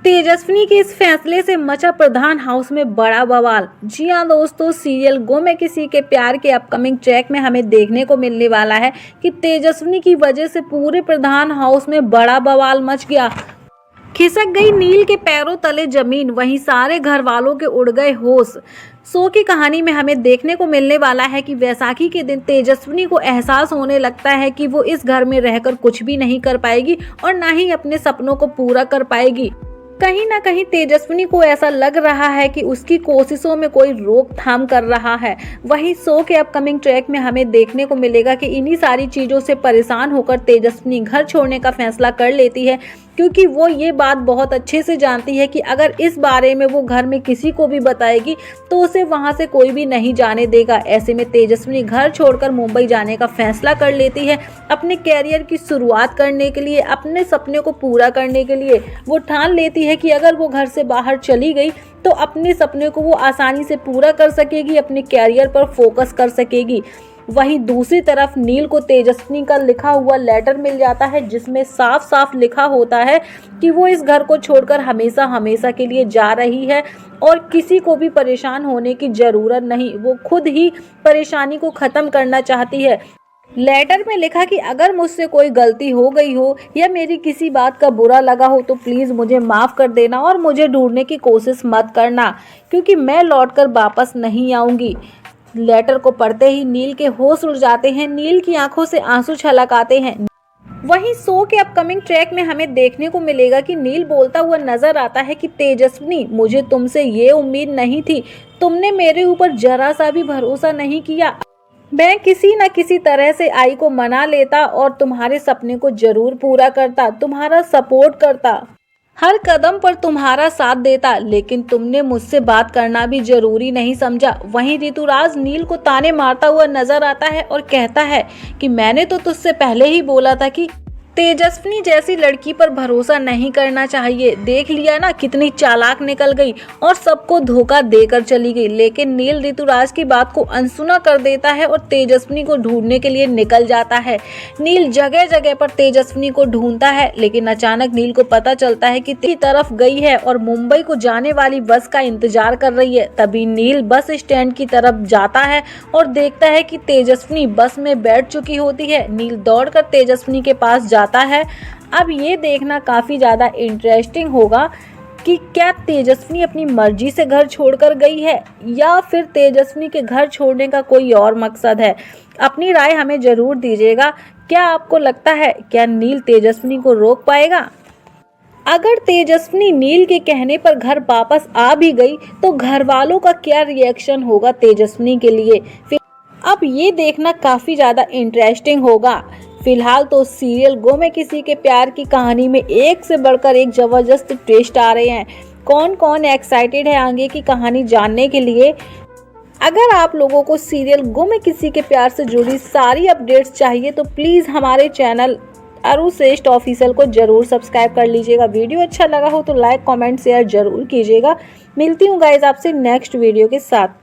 तेजस्विनी के इस फैसले से मचा प्रधान हाउस में बड़ा बवाल। जी हाँ दोस्तों, सीरियल गो में किसी के प्यार के अपकमिंग ट्रैक में हमें देखने को मिलने वाला है कि तेजस्विनी की वजह से पूरे प्रधान हाउस में बड़ा बवाल मच गया। खिसक गई नील के पैरों तले जमीन, वहीं सारे घर वालों के उड़ गए होश। शो की कहानी में हमें देखने को मिलने वाला है कि वैसाखी के दिन तेजस्विनी को एहसास होने लगता है कि वो इस घर में रहकर कुछ भी नहीं कर पाएगी और ना ही अपने सपनों को पूरा कर पाएगी। कहीं ना कहीं तेजस्विनी को ऐसा लग रहा है कि उसकी कोशिशों में कोई रोकथाम कर रहा है। वहीं शो के अपकमिंग ट्रैक में हमें देखने को मिलेगा कि इन्हीं सारी चीजों से परेशान होकर तेजस्विनी घर छोड़ने का फैसला कर लेती है, क्योंकि वो ये बात बहुत अच्छे से जानती है कि अगर इस बारे में वो घर में किसी को भी बताएगी तो उसे वहां से कोई भी नहीं जाने देगा। ऐसे में तेजस्विनी घर छोड़कर मुंबई जाने का फैसला कर लेती है। अपने कैरियर की शुरुआत करने के लिए, अपने सपने को पूरा करने के लिए वो ठान लेती है कि अगर वो घर से बाहर चली गई तो अपने सपने को वो आसानी से पूरा कर सकेगी, अपने कैरियर पर फोकस कर सकेगी। वहीं दूसरी तरफ नील को तेजस्विनी का लिखा हुआ लेटर मिल जाता है, जिसमें साफ साफ लिखा होता है कि वो इस घर को छोड़कर हमेशा हमेशा के लिए जा रही है और किसी को भी परेशान होने की जरूरत नहीं, वो खुद ही परेशानी को खत्म करना चाहती है। लेटर में लिखा कि अगर मुझसे कोई गलती हो गई हो या मेरी किसी बात का बुरा लगा हो तो प्लीज़ मुझे माफ़ कर देना और मुझे ढूंढने की कोशिश मत करना, क्योंकि मैं लौटकर वापस नहीं आऊँगी। लेटर को पढ़ते ही नील के होश उड़ जाते हैं, नील की आंखों से आंसू छलक आते हैं। वहीं शो के अपकमिंग ट्रैक में हमें देखने को मिलेगा कि नील बोलता हुआ नजर आता है कि तेजस्विनी, मुझे तुमसे ये उम्मीद नहीं थी, तुमने मेरे ऊपर जरा सा भी भरोसा नहीं किया। मैं किसी न किसी तरह से आई को मना लेता और तुम्हारे सपने को जरूर पूरा करता, तुम्हारा सपोर्ट करता, हर कदम पर तुम्हारा साथ देता, लेकिन तुमने मुझसे बात करना भी जरूरी नहीं समझा। वहीं ऋतुराज नील को ताने मारता हुआ नजर आता है और कहता है कि मैंने तो तुझसे पहले ही बोला था कि तेजस्विनी जैसी लड़की पर भरोसा नहीं करना चाहिए। देख लिया ना, कितनी चालाक निकल गई और सबको धोखा देकर चली गई। लेकिन नील ऋतुराज की बात को अनसुना कर देता है और तेजस्विनी को ढूंढने के लिए निकल जाता है। नील जगह जगह पर तेजस्विनी को ढूंढता है, लेकिन अचानक नील को पता चलता है कि तरफ गई है और मुंबई को जाने वाली बस का इंतजार कर रही है। तभी नील बस स्टैंड की तरफ जाता है और देखता है कि तेजस्विनी बस में बैठ चुकी होती है। नील दौड़कर तेजस्विनी के पास जाता है। अब ये देखना काफी ज्यादा इंटरेस्टिंग होगा कि क्या तेजस्विनी अपनी मर्जी से घर छोड़कर गई है या फिर तेजस्विनी के घर छोड़ने का कोई और मकसद है। अपनी राय हमें जरूर दीजिएगा। क्या आपको लगता है क्या नील तेजस्विनी को रोक पाएगा? अगर तेजस्विनी नील के कहने पर घर वापस आ भी गई तो घर वालों का क्या रिएक्शन होगा तेजस्विनी के लिए, फिर अब ये देखना काफी ज्यादा इंटरेस्टिंग होगा। फिलहाल तो सीरियल गो में किसी के प्यार की कहानी में एक से बढ़कर एक जबरदस्त ट्विस्ट आ रहे हैं। कौन कौन एक्साइटेड है आगे की कहानी जानने के लिए? अगर आप लोगों को सीरियल गो में किसी के प्यार से जुड़ी सारी अपडेट्स चाहिए तो प्लीज़ हमारे चैनल अरु श्रेष्ठ ऑफिशियल को जरूर सब्सक्राइब कर लीजिएगा। वीडियो अच्छा लगा हो तो लाइक कमेंट शेयर जरूर कीजिएगा। मिलती हूँ गाइज आपसे नेक्स्ट वीडियो के साथ।